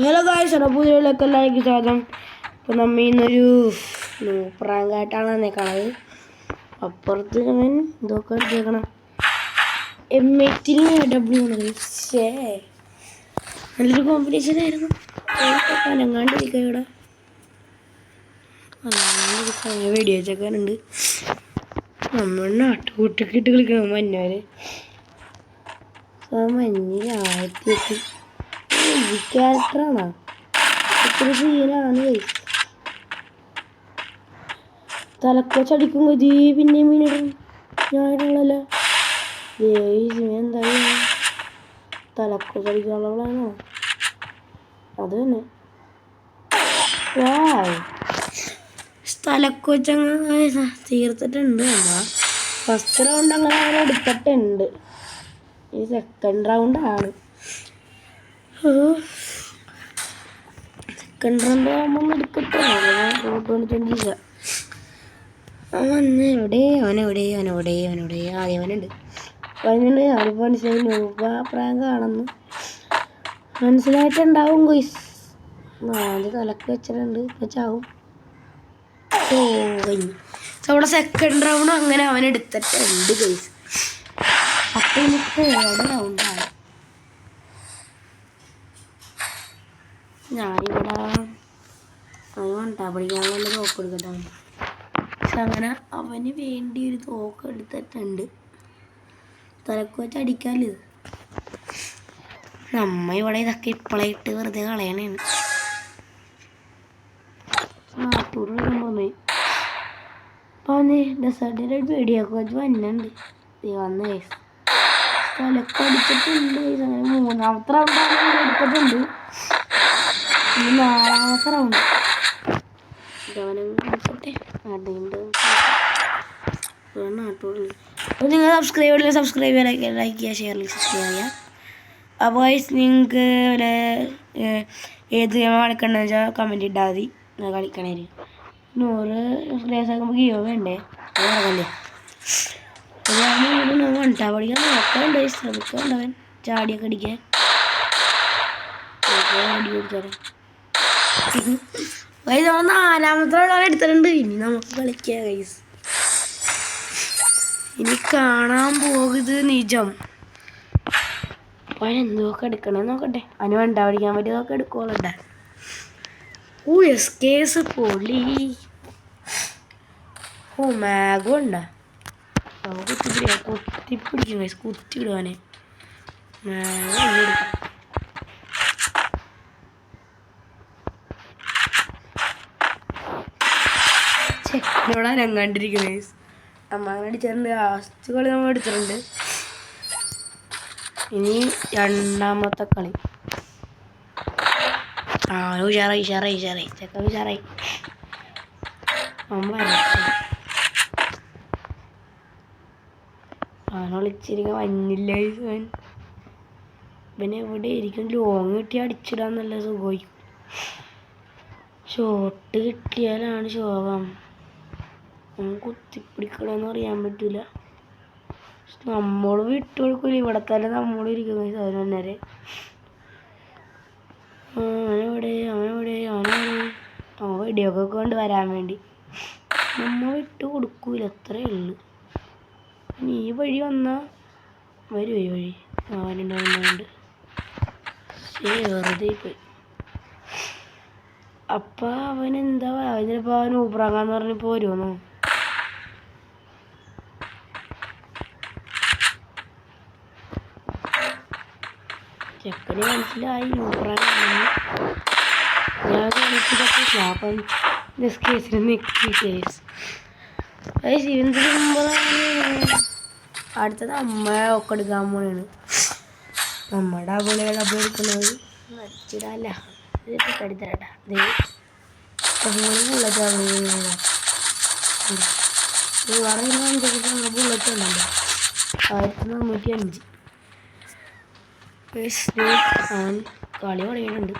Hello guys, പുതിയതിലേക്ക് എല്ലാവർക്കും സ്വാഗതം. അപ്പോൾ നമ്മൾ ഇന്നൊരു പ്രാങ്കായിട്ടാണ് നിൽക്കണത്. അപ്പുറത്ത് അവൻ എന്തൊക്കെ എടുത്തേക്കണം നല്ലൊരു കോമ്പറ്റീഷൻ ആയിരുന്നു. അനങ്ങാണ്ടിരിക്കുക ഇവിടെ വീഡിയോ ചെക്കാനുണ്ട്. നമ്മൾ നാട്ടുകൂട്ടൊക്കെ ഇട്ട് കളിക്കണം. മഞ്ഞവര് മഞ്ഞ ആദ്യത്തെ ക്യാരക്ടറാണോ? ഇത്ര സീനാണ്. തലക്കച്ചടിക്കും ഗതി പിന്നെ മീനിടും. ഞാനിടുള്ളല്ലോ. എന്താ തലക്കച്ചടിക്കാനുള്ളതാണോ? അത് തന്നെ. തലക്കൊച്ചങ്ങ തീർത്തിട്ടുണ്ട്. ഫസ്റ്റ് റൗണ്ട് അങ്ങനെ അവരെ എടുത്തിട്ടുണ്ട്. ഈ സെക്കൻഡ് റൗണ്ടാണ്. സെക്കൻഡ് റൗണ്ട് ആകുമ്പോൾ എടുക്കട്ടെ. അവനെവിടെ അവനുണ്ട് പറഞ്ഞിട്ടുണ്ട്. അവനിപ്പോൾ മനസ്സിലായി പ്രാങ്കാണെന്ന് മനസ്സിലായിട്ടുണ്ടാവും. ഗോയ്സ് നാല് തലക്ക് വെച്ചിട്ടുണ്ട്. ഇപ്പം ചാവും. അവിടെ സെക്കൻഡ് റൗണ്ട് അങ്ങനെ അവനെടുത്തിട്ടുണ്ട് ഗോയ്സ്. അപ്പം ഇനി തേർഡ് റൗണ്ടാണ്. ഞാനിവിടെ പഠിക്കാൻ വേണ്ടി തോക്ക് എടുക്കട്ടെ. പക്ഷെ അങ്ങനെ അവന് വേണ്ടി ഒരു തോക്ക് എടുത്തിട്ടുണ്ട്. തലക്ക് വെച്ച് അടിക്കാമല്ലോ. നമ്മ ഇവിടെ ഇതൊക്കെ ഇപ്പോഴേ ഇട്ട് വെറുതെ കളയണേണ്. നാട്ടൂർ പോയി അപ്പോൾ അവന് ഡെസേർട്ടിൻ്റെ ഒരു പേടിയൊക്കെ വെച്ച് വന്നുണ്ട്. വന്ന് കേസ് തലക്ക് അടിച്ചിട്ടുണ്ട്. അങ്ങനെ മൂന്നാമത്തെ റൗണ്ടാണ് എടുത്തിട്ടുണ്ട്. ഇനി നാലാമത്തെ റൗണ്ട് അപ്പോൾ നിങ്ങൾ സബ്സ്ക്രൈബ് ചെയ്യുക, ലൈക്ക് ചെയ്യുക, ഷെയർ ചെയ്യുക, സബ്സ്ക്രൈബ് ചെയ്യുക. അപ്പോൾ നിങ്ങൾക്ക് ഏത് ഗെയിം കളിക്കണമെന്ന് വെച്ചാൽ കമൻറ്റ് ഇട്ടാൽ മതി. കളിക്കണേ 100 സബ്സ്ക്രൈബേഴ്സ് ആകുമ്പോൾ ഗിയോ വേണ്ടേ? അത് നടക്കണ്ടേ? വണ്ടാ പഠിക്കാൻ നോക്കാണ്ട് ശ്രമിക്കാണ്ടവൻ ചാടിയൊക്കെ അടിക്കാൻ. അടി കൊടുത്തരാം. നമ്മൾ നാലാമത്തെ റൗണ്ട് എടുത്തിട്ടുണ്ട്. ഇനി നമുക്ക് കളിക്കാം ഗൈസ്. ഇനി കാണാൻ പോകുന്നത് നിജം. അവൻ എന്തൊക്കെ എടുക്കണമെന്ന് നോക്കട്ടെ. അവന് വേണ്ട പഠിക്കാൻ പറ്റിയതൊക്കെ എടുക്കുള്ളണ്ട. കേസ് പൊളി. മാഗം ഉണ്ടാ കുത്തിപ്പിടിക്കും ഗൈസ്. കുത്തിയിടുവാനെ മാഗം എടുക്കാം. ചെക്കനോട് അനങ്ങാണ്ടിരിക്കുന്നു ഗൈസ്. അമ്മ അങ്ങനെ അടിച്ചിട്ടുണ്ട്. ലാസ്റ്റ് കളി നമ്മൾ എടുത്തിട്ടുണ്ട്. ഇനി രണ്ടാമത്തെ കളി. ഉഷാറായി ചെക്കൻ ഉഷാറായി. അവനൊളിച്ചിരിക്കാൻ വന്നില്ല. ഇവന് എവിടെ ഇരിക്കും. ലോങ് കിട്ടി അടിച്ചിടാൻ നല്ല സുഖമായിരിക്കും. ഷോട്ട് കിട്ടിയാലാണ് ശോകം. കുത്തിപ്പിടിക്കണമെന്ന് അറിയാൻ പറ്റൂല. നമ്മൾ വിട്ടു കൊടുക്കൂല. ഇവിടെ തന്നെ നമ്മൾ ഇരിക്കുന്നത്. അതിനെ അവനെവിടെ അവൻ വീഡിയോക്കെ കൊണ്ട് വരാൻ വേണ്ടി നമ്മൾ വിട്ടു കൊടുക്കൂല. അത്രേ ഉള്ളു. ഇനി ഈ വഴി വന്നാൽ വരും. ഈ വഴി അവനുണ്ട്. വെറുതെ പോയി. അപ്പം അവനെന്താ ചിലപ്പോൾ അവൻ ഊപ്പറാങ്ങാന്ന് പറഞ്ഞിപ്പോൾ വരുമെന്നോ? ചെക്കന് മനസ്സിലായി ഊപ്പറാങ്ങാന്ന്. ഞാൻ കളിച്ചതൊക്കെ അപ്പം കേസിന് നിൽക്കി കേസ്. അടുത്തത് അമ്മ ഒക്കെ എടുക്കാൻ പോണാണ്. നമ്മുടെ പോലെ ഡബിൾ എടുക്കുന്നത് നടിച്ചിടല്ല. കടിത്തരട്ടാ ബുള്ളറ്റ് ബുള്ളറ്റ് ഉണ്ടല്ലോ 1405. കളി തുടങ്ങിയിട്ടുണ്ട്.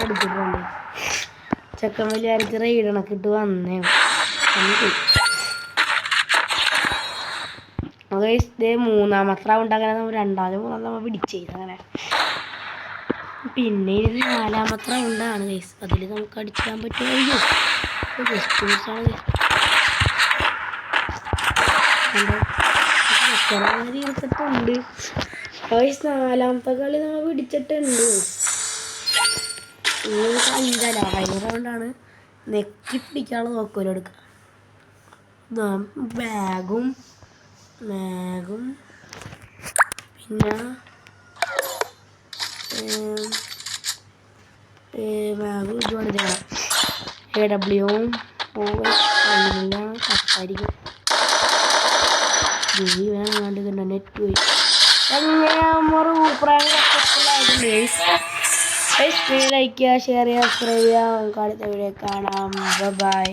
എടുത്തിട്ടുണ്ട്. ചെക്കൻ വലിയ അരച്ച് റൈഡണൊക്കെ ഇട്ട് വന്നേ ഇതേ മൂന്നാമത്തെ റൗണ്ട് അങ്ങനെ നമ്മൾ മൂന്നാമത് നമ്മൾ പിടിച്ചേ അങ്ങനെ. പിന്നെ ഇത് 4ാമത്തെ റൗണ്ടാണ് ഗൈസ്. അതിൽ നമുക്ക് അടിച്ചിടാൻ പറ്റുമോ? Just മിസ്സാണ് തീർത്തിട്ടുണ്ട് guys. 4ാമത്തെ കളി നമ്മൾ പിടിച്ചിട്ടുണ്ട്. 5 കഴിഞ്ഞ റൗണ്ടാണ്. നെക്കി പിടിക്കാനുള്ള നോക്കുമല്ലോ എടുക്കുക. ബാഗും പിന്നെ ബാഗ് ഇതുകൊണ്ട് ചെയ്യണം. AWയും കത്തായിരിക്കും. വേണം നെറ്റ് പോയി ലൈക്ക് ചെയ്യുക, ഷെയർ ചെയ്യുക, സബ്സ്ക്രൈബ് ചെയ്യുക. അടുത്ത വീഡിയോ കാണാം. ബൈ.